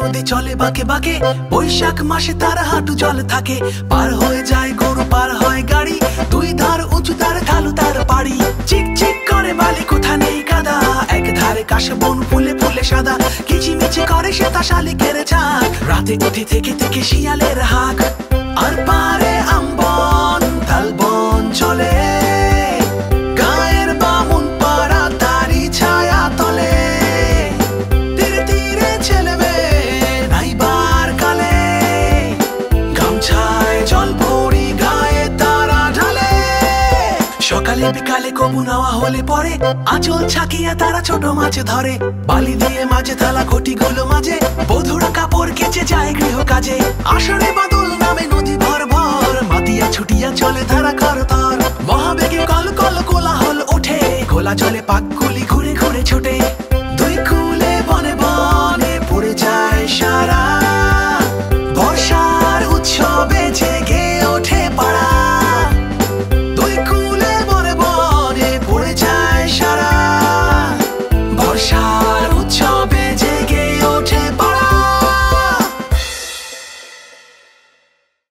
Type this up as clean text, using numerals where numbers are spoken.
নদী চলে বাঁকে বাঁকে, বৈশাখ মাসে তার হাঁটু জল থাকে। পার হয়ে যায় গরু, পার হয় গাড়ি, দুই ধার উঁচু তার ঢালু তার পাড়ি। চিক চিক করে বালি, কোথা নেই কাদা, এক ধারে কাশবন ফুলে ফুলে সাদা। কিচিমিচি করে সে তা শালিকের ঝাঁক, রাতে উঠে থেকে থেকে শিয়ালের হাঁক। আর পারে আমবন তালবন চলে, গায়ের বামুন পাড়া তারি ছায়া তলে। তীরে তীরে ছেলে মেয়ে নাইবার কালে, গামছায় জল ভরি গায়ে তারা ঢালে। সকালে বিকালে কবু নেওয়া হলে পরে, আঁচল ছাকিয়া তারা ছোট মাছ ধরে। বালি দিয়ে মাঝে থালা ঘটিগুলো মাঝে, বধুরা কাপড় কেচে যায় গৃহ কাজে। আসরে বাদল নামে নদী ভর ভর, মাতিয়া ছুটিয়া চলে ধারা করতর। মহাবেগে কল কল কোলাহল ওঠে, খোলা জলে পাকগুলি ঘুরে ঘুরে ছোটে।